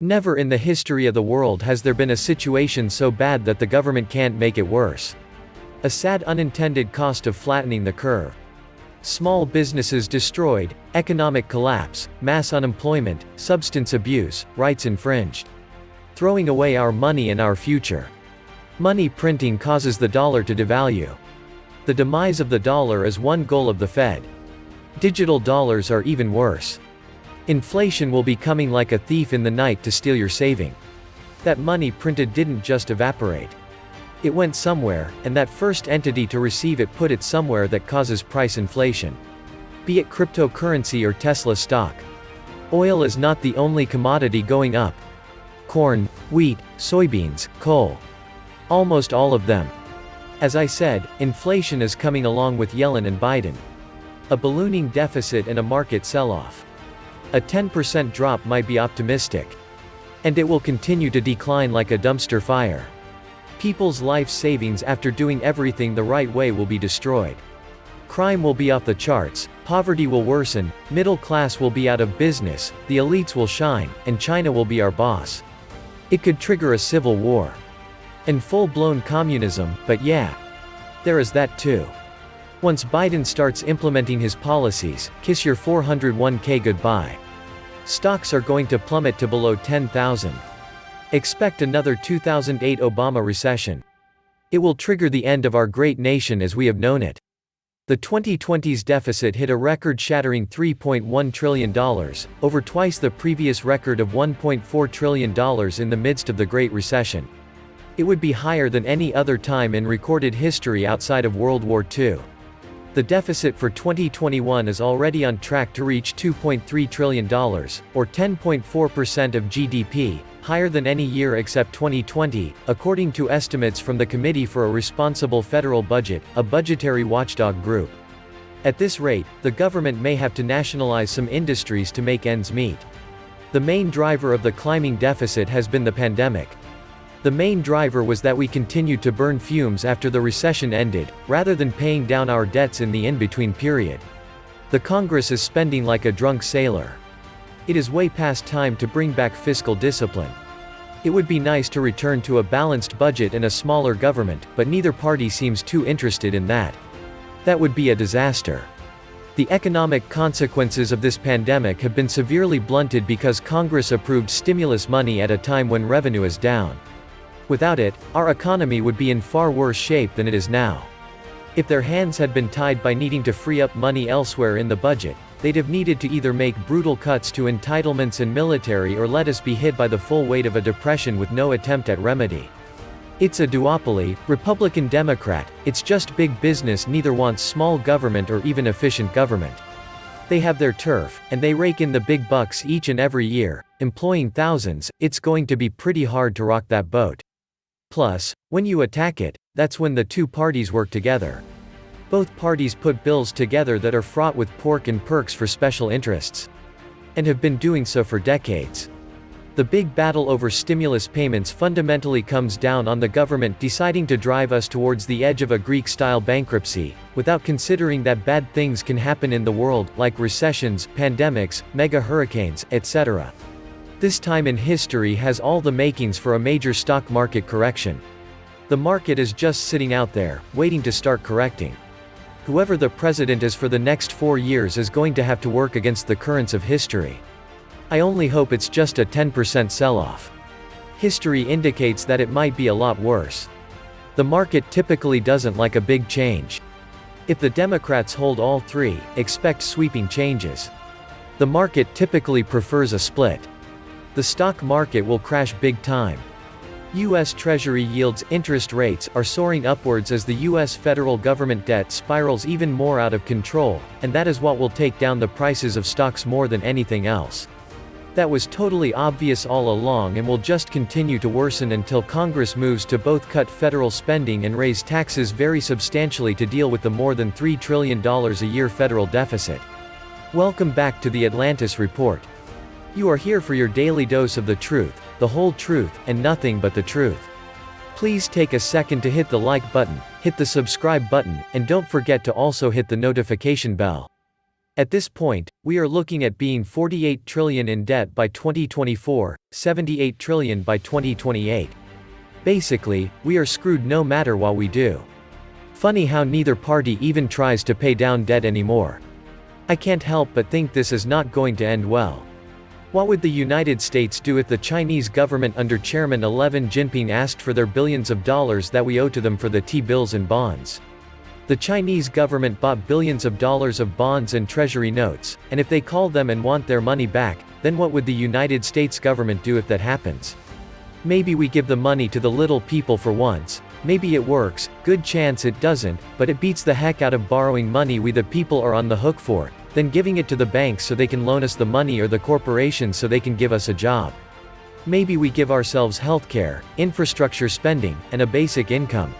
Never in the history of the world has there been a situation so bad that the government can't make it worse. A sad unintended cost of flattening the curve. Small businesses destroyed, economic collapse, mass unemployment, substance abuse, rights infringed. Throwing away our money and our future. Money printing causes the dollar to devalue. The demise of the dollar is one goal of the Fed. Digital dollars are even worse. Inflation will be coming like a thief in the night to steal your saving. That money printed didn't just evaporate. It went somewhere, and that first entity to receive it put it somewhere that causes price inflation. Be it cryptocurrency or Tesla stock. Oil is not the only commodity going up. Corn, wheat, soybeans, coal. Almost all of them. As I said, inflation is coming along with Yellen and Biden. A ballooning deficit and a market sell-off. A 10% drop might be optimistic. And it will continue to decline like a dumpster fire. People's life savings after doing everything the right way will be destroyed. Crime will be off the charts, poverty will worsen, middle class will be out of business, the elites will shine, and China will be our boss. It could trigger a civil war. And full-blown communism, but yeah. There is that too. Once Biden starts implementing his policies, kiss your 401k goodbye. Stocks are going to plummet to below 10,000. Expect another 2008 Obama recession. It will trigger the end of our great nation as we have known it. The 2020's deficit hit a record-shattering $3.1 trillion, over twice the previous record of $1.4 trillion in the midst of the Great Recession. It would be higher than any other time in recorded history outside of World War II. The deficit for 2021 is already on track to reach $2.3 trillion, or 10.4% of GDP, higher than any year except 2020, according to estimates from the Committee for a Responsible Federal Budget, a budgetary watchdog group. At this rate, the government may have to nationalize some industries to make ends meet. The main driver of the climbing deficit has been the pandemic. The main driver was that we continued to burn fumes after the recession ended, rather than paying down our debts in the in-between period. The Congress is spending like a drunk sailor. It is way past time to bring back fiscal discipline. It would be nice to return to a balanced budget and a smaller government, but neither party seems too interested in that. That would be a disaster. The economic consequences of this pandemic have been severely blunted because Congress approved stimulus money at a time when revenue is down. Without it, our economy would be in far worse shape than it is now. If their hands had been tied by needing to free up money elsewhere in the budget, they'd have needed to either make brutal cuts to entitlements and military or let us be hit by the full weight of a depression with no attempt at remedy. It's a duopoly, Republican-Democrat, it's just big business neither wants small government or even efficient government. They have their turf, and they rake in the big bucks each and every year, employing thousands. It's going to be pretty hard to rock that boat. Plus, when you attack it, that's when the two parties work together. Both parties put bills together that are fraught with pork and perks for special interests. And have been doing so for decades. The big battle over stimulus payments fundamentally comes down on the government deciding to drive us towards the edge of a Greek-style bankruptcy, without considering that bad things can happen in the world, like recessions, pandemics, mega hurricanes, etc. This time in history has all the makings for a major stock market correction. The market is just sitting out there, waiting to start correcting. Whoever the president is for the next 4 years is going to have to work against the currents of history. I only hope it's just a 10% sell-off. History indicates that it might be a lot worse. The market typically doesn't like a big change. If the Democrats hold all three, expect sweeping changes. The market typically prefers a split. The stock market will crash big time. U.S. Treasury yields, interest rates, are soaring upwards as the U.S. federal government debt spirals even more out of control, and that is what will take down the prices of stocks more than anything else. That was totally obvious all along and will just continue to worsen until Congress moves to both cut federal spending and raise taxes very substantially to deal with the more than $3 trillion a year federal deficit. Welcome back to the Atlantis Report. You are here for your daily dose of the truth, the whole truth, and nothing but the truth. Please take a second to hit the like button, hit the subscribe button, and don't forget to also hit the notification bell. At this point, we are looking at being 48 trillion in debt by 2024, 78 trillion by 2028. Basically, we are screwed no matter what we do. Funny how neither party even tries to pay down debt anymore. I can't help but think this is not going to end well. What would the United States do if the Chinese government under Chairman Xi Jinping asked for their billions of dollars that we owe to them for the T-bills and bonds? The Chinese government bought billions of dollars of bonds and treasury notes, and if they call them and want their money back, then what would the United States government do if that happens? Maybe we give the money to the little people for once. Maybe it works, good chance it doesn't, but it beats the heck out of borrowing money we the people are on the hook for, then giving it to the banks so they can loan us the money or the corporations so they can give us a job. Maybe we give ourselves healthcare, infrastructure spending, and a basic income.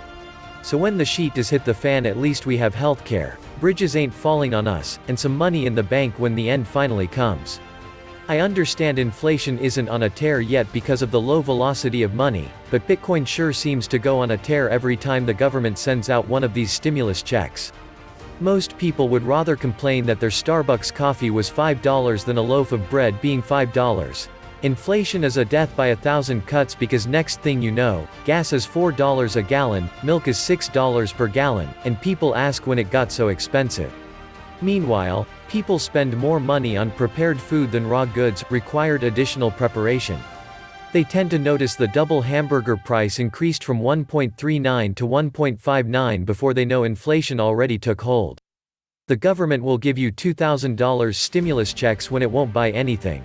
So when the sheet is hit the fan, at least we have healthcare, bridges ain't falling on us, and some money in the bank when the end finally comes. I understand inflation isn't on a tear yet because of the low velocity of money, but Bitcoin sure seems to go on a tear every time the government sends out one of these stimulus checks. Most people would rather complain that their Starbucks coffee was $5 than a loaf of bread being $5. Inflation is a death by 1,000 cuts because next thing you know, gas is $4 a gallon, milk is $6 per gallon, and people ask when it got so expensive. Meanwhile, people spend more money on prepared food than raw goods, required additional preparation. They tend to notice the double hamburger price increased from $1.39 to $1.59 before they know inflation already took hold. The government will give you $2,000 stimulus checks when it won't buy anything.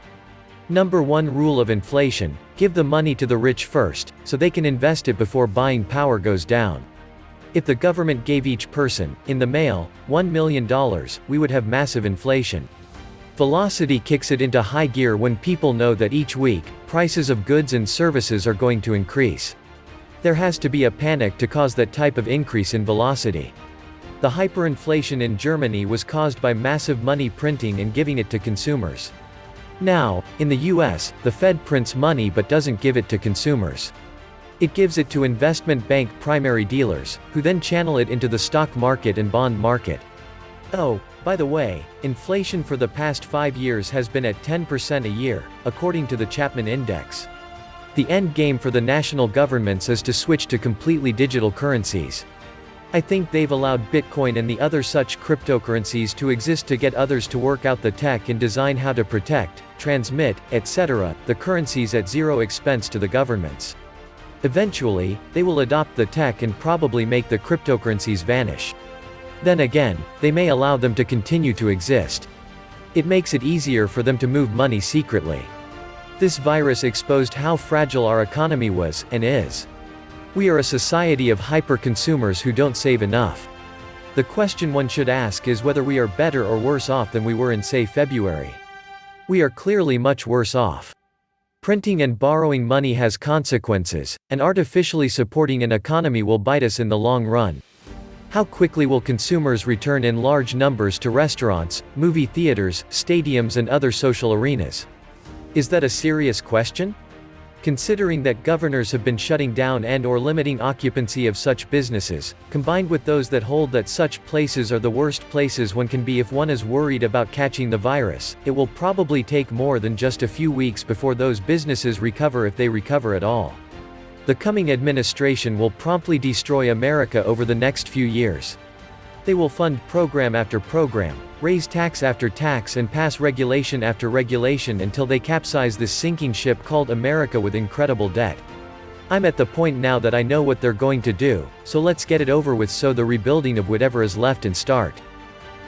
Number 1 rule of inflation: give the money to the rich first, so they can invest it before buying power goes down. If the government gave each person, in the mail, $1 million, we would have massive inflation. Velocity kicks it into high gear when people know that each week, prices of goods and services are going to increase. There has to be a panic to cause that type of increase in velocity. The hyperinflation in Germany was caused by massive money printing and giving it to consumers. Now, in the US, the Fed prints money but doesn't give it to consumers. It gives it to investment bank primary dealers, who then channel it into the stock market and bond market. Oh, by the way, inflation for the past 5 years has been at 10% a year, according to the Chapman Index. The end game for the national governments is to switch to completely digital currencies. I think they've allowed Bitcoin and the other such cryptocurrencies to exist to get others to work out the tech and design how to protect, transmit, etc., the currencies at zero expense to the governments. Eventually, they will adopt the tech and probably make the cryptocurrencies vanish. Then again, they may allow them to continue to exist. It makes it easier for them to move money secretly. This virus exposed how fragile our economy was, and is. We are a society of hyper-consumers who don't save enough. The question one should ask is whether we are better or worse off than we were in, say, February. We are clearly much worse off. Printing and borrowing money has consequences, and artificially supporting an economy will bite us in the long run. How quickly will consumers return in large numbers to restaurants, movie theaters, stadiums and other social arenas? Is that a serious question? Considering that governors have been shutting down and/or limiting occupancy of such businesses, combined with those that hold that such places are the worst places one can be if one is worried about catching the virus, it will probably take more than just a few weeks before those businesses recover, if they recover at all. The coming administration will promptly destroy America over the next few years. They will fund program after program, raise tax after tax and pass regulation after regulation until they capsize this sinking ship called America with incredible debt. I'm at the point now that I know what they're going to do, so let's get it over with so the rebuilding of whatever is left and start.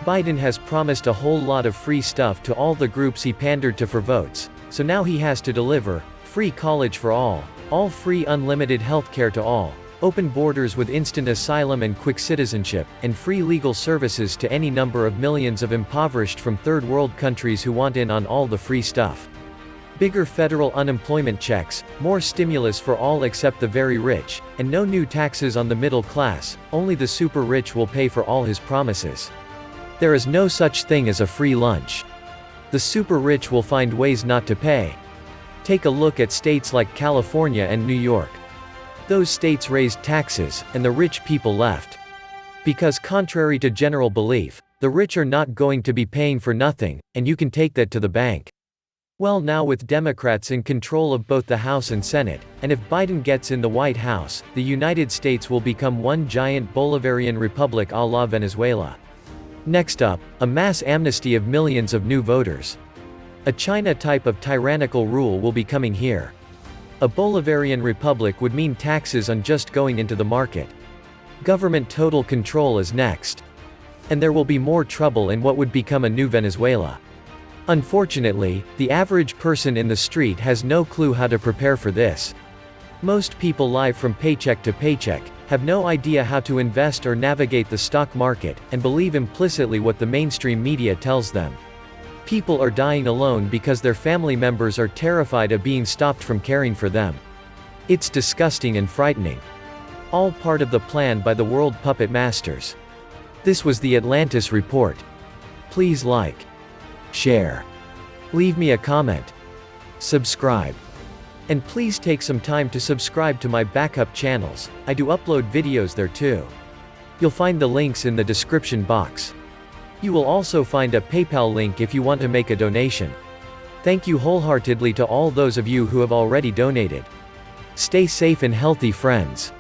Biden has promised a whole lot of free stuff to all the groups he pandered to for votes, so now he has to deliver: free college for all free unlimited healthcare to all, open borders with instant asylum and quick citizenship, and free legal services to any number of millions of impoverished from third world countries who want in on all the free stuff. Bigger federal unemployment checks, more stimulus for all except the very rich, and no new taxes on the middle class. Only the super rich will pay for all his promises. There is no such thing as a free lunch. The super rich will find ways not to pay. Take a look at states like California and New York. Those states raised taxes, and the rich people left. Because contrary to general belief, The rich are not going to be paying for nothing, and you can take that to the bank. Well, now with Democrats in control of both the House and Senate, and if Biden gets in the White House, the United States will become one giant Bolivarian republic a la Venezuela. Next up, a mass amnesty of millions of new voters. A China type of tyrannical rule will be coming here. A Bolivarian republic would mean taxes on just going into the market. Government total control is next. And there will be more trouble in what would become a new Venezuela. Unfortunately, the average person in the street has no clue how to prepare for this. Most people live from paycheck to paycheck, have no idea how to invest or navigate the stock market, and believe implicitly what the mainstream media tells them. People are dying alone because their family members are terrified of being stopped from caring for them. It's disgusting and frightening. All part of the plan by the world puppet masters. This was the Atlantis report. Please like, share, leave me a comment, subscribe. And please take some time to subscribe to my backup channels. I do upload videos there too. You'll find the links in the description box. You will also find a PayPal link if you want to make a donation. Thank you wholeheartedly to all those of you who have already donated. Stay safe and healthy, friends.